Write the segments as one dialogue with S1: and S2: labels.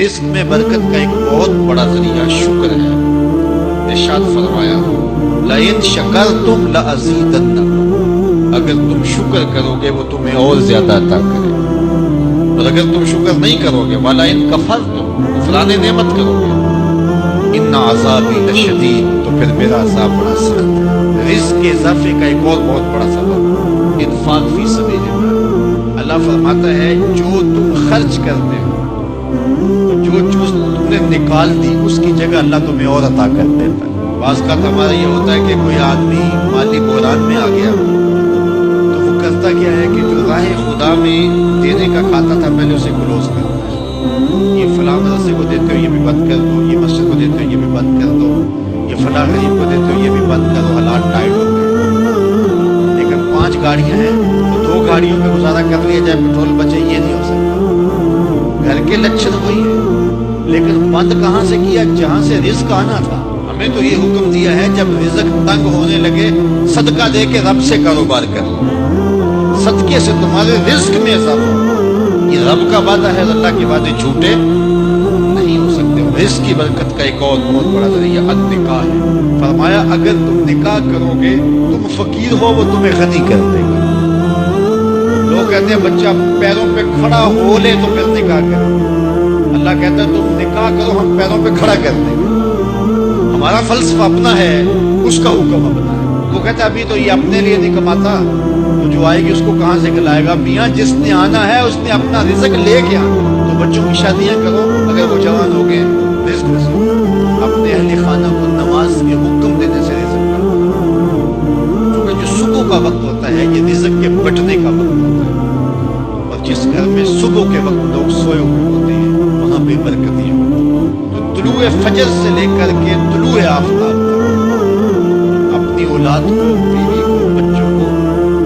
S1: رزق میں برکت کا ایک بہت بڑا ذریعہ شکر ہے۔ ارشاد فرمایا لَإِن شَكَرْتُمْ لَأَزِيدَنَّكُمْ، اگر تم شکر کرو گے وہ تمہیں اور زیادہ عطا کرے، اور اگر تم شکر نہیں کرو گے وَلَئِن كَفَرْتُمْ، کفران نعمت کرو گے، إِنَّ عَذَابِي لَشَدِيدٌ، تو پھر میرا عذاب بڑا سخت ہے۔ رزق کے اضافے کا ایک اور بہت بڑا سبب انفاق فی سبیل اللہ۔ اللہ فرماتا ہے جو تم خرچ کرتے ہو، جو چیز تم نے نکال دی اس کی جگہ اللہ تمہیں اور عطا کر دیتا ہے۔ بعض کا ہمارا یہ ہوتا ہے کہ کوئی آدمی مالی بحران میں آ گیا تو وہ کرتا کیا ہے کہ جو راہ خدا میں دینے کا کھاتا تھا پہلے اسے کلوز کرتا ہے، یہ فلاں مدرسے کو دیتے ہو یہ بھی بند کر دو، یہ مسجد کو دیتے ہو یہ بھی بند کر دو، یہ فلاں غریب کو دیتے ہو یہ بھی بند کر دو، حالات ٹائٹ ہوتے ہیں۔ لیکن 5 گاڑیاں ہیں تو 2 گاڑیوں میں گزارا کر لیا جائے، پیٹرول بچے، یہ نہیں ہو سکتا۔ گھر کے لچھن وہی ہے لیکن بند کہاں سے کیا؟ جہاں سے رزق آنا تھا۔ ہمیں تو یہ حکم دیا ہے جب رزق تنگ ہونے لگے صدقہ دے کے رب سے کاروبار کرو، صدقے سے تمہارے رزق میں اضافہ ہو۔ یہ رب کا وعدہ ہے، اللہ کے وعدے جھوٹے نہیں ہو سکتے۔ رزق کی برکت کا ایک اور بہت بڑا ذریعہ النکاح ہے۔ فرمایا اگر تم نکاح کرو گے، تم فقیر ہو وہ تمہیں غنی کر دے گا۔ لوگ کہتے ہیں بچہ پیروں پہ کھڑا ہو لے تو پھر نکاح کرے، اللہ کہتا ہے تم نکاح کرو ہم پیروں پہ کھڑا کر دیں گے۔ ہمارا فلسفہ اپنا ہے، اس کا حکم اپنا ہے۔ وہ کہتا ہے ابھی تو یہ اپنے لیے نہیں کماتا، تو جو آئے گی اس کو کہاں سے کھلائے گا؟ میاں جس نے آنا ہے اس نے اپنا رزق لے کے آنا۔ تو بچوں کی شادیاں کرو، اگر وہ جوان ہو گئے رزق رزق، اپنے اہل خانہ کو نماز کے حکم دینے سے رزق کرو، کیونکہ جو صبح کا وقت ہوتا ہے یہ رزق کے بٹنے کا وقت ہوتا ہے، اور جس گھر میں صبح کے وقت لوگ سوئے ہوئے ہوتے ہیں وہاں بے برکتی ہوتی ہے۔ تو طلوع فجر سے لے کر کے طلوع آفتاب تک اپنی اولاد کو، بیوی کو، بچوں کو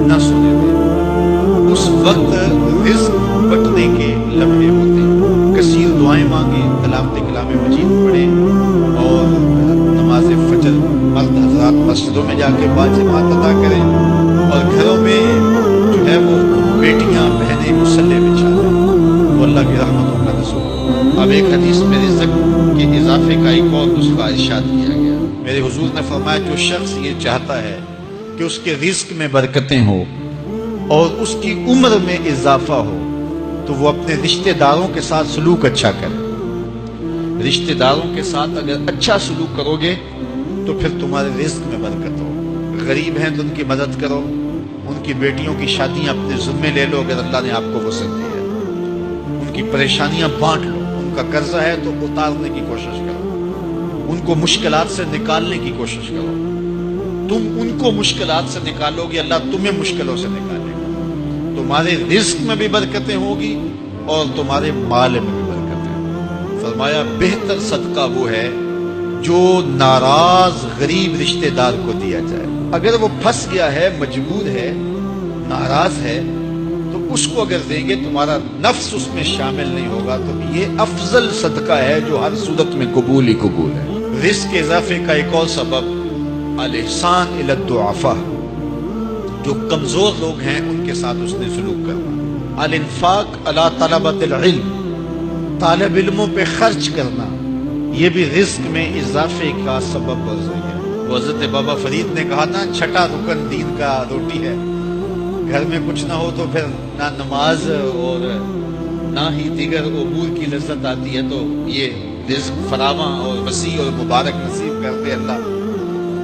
S1: نہ سونے دیں، اس وقت رزق بٹنے کے لمحے ہوتے ہیں۔ کثیر دعائیں مانگیں، تلاوت کلام مجید پڑھیں، اور نماز فجر مرد حضرات مسجدوں میں جا کے باجماعت ادا کریں، اور گھروں میں جو ہے وہ بیٹیاں بہنیں مصلے بچھا دیں، وہ اللہ کی رحمتوں کا نزول۔ اب ایک حدیث میں رزق کے اضافے کا ایک اور نسخہ ارشاد کیا گیا۔ میرے حضور نے فرمایا جو شخص یہ چاہتا ہے کہ اس کے رزق میں برکتیں ہو اور اس کی عمر میں اضافہ ہو تو وہ اپنے رشتہ داروں کے ساتھ سلوک اچھا کرے۔ رشتہ داروں کے ساتھ اگر اچھا سلوک کرو گے تو پھر تمہارے رزق میں برکت ہو۔ غریب ہیں تو ان کی مدد کرو، ان کی بیٹیوں کی شادیاں اپنے ذمے لے لو اگر اللہ نے آپ کو وسعت دی ہے، ان کی پریشانیاں بانٹ لو، ان کا قرضہ ہے تو اتارنے کی کوشش کرو، ان کو مشکلات سے نکالنے کی کوشش کرو۔ تم ان کو مشکلات سے نکالو گے، اللہ تمہیں مشکلوں سے نکالے گا۔ تمہارے رزق میں بھی برکتیں ہوگی اور تمہارے مال میں بھی برکتیں۔ فرمایا بہتر صدقہ وہ ہے جو ناراض غریب رشتہ دار کو دیا جائے۔ اگر وہ پھنس گیا ہے، مجبور ہے، ناراض ہے، تو اس کو اگر دیں گے تمہارا نفس اس میں شامل نہیں ہوگا، تو یہ افضل صدقہ ہے جو ہر صورت میں قبول ہی قبول ہے۔ رزق کے اضافے کا ایک اور سبب الاحسان الی الضعفاء، جو کمزور لوگ ہیں ان کے ساتھ اس نے سلوک کرنا۔ الانفاق علی طلبۃ العلم، طالب علموں پہ خرچ کرنا، یہ بھی رزق میں اضافے کا سبب اور ذریعہ۔ وہ حضرت بابا فرید نے کہا نا چھٹا رکن دین کا روٹی ہے۔ گھر میں کچھ نہ ہو تو پھر نہ نماز اور نہ ہی دیگر امور کی لذت آتی ہے، تو یہ رزق فراواں اور وسیع اور مبارک نصیب کر دے اللہ۔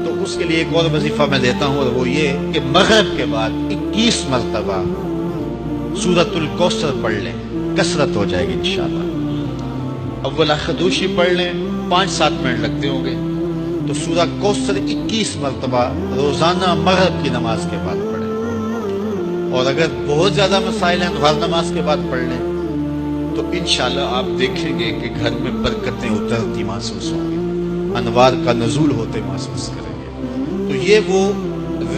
S1: تو اس کے لیے ایک اور وظیفہ میں دیتا ہوں، اور وہ یہ کہ مغرب کے بعد 21 مرتبہ سورۃ الکوثر پڑھ لیں، کثرت ہو جائے گی انشاءاللہ۔ اول خدوشی پڑھ لیں، 5-7 منٹ لگتے ہوں گے، تو سورہ کوثر 21 مرتبہ روزانہ مغرب کی نماز کے بعد پڑھیں۔ اور اگر بہت زیادہ مسائل ہیں تو ہر نماز کے بعد پڑھ لیں، تو انشاءاللہ آپ دیکھیں گے کہ گھر میں برکتیں اترتی محسوس ہوں گی، انوار کا نزول ہوتے محسوس کریں گے۔ تو یہ وہ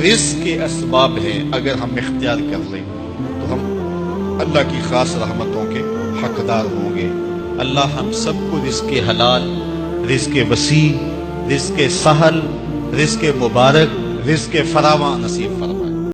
S1: رزق کے اسباب ہیں، اگر ہم اختیار کر لیں تو ہم اللہ کی خاص رحمتوں کے حقدار ہوں گے۔ اللہ ہم سب کو رزق حلال، رزق وسیع، رزق سہل، رزق مبارک، رزق فراواں نصیب فرمائے۔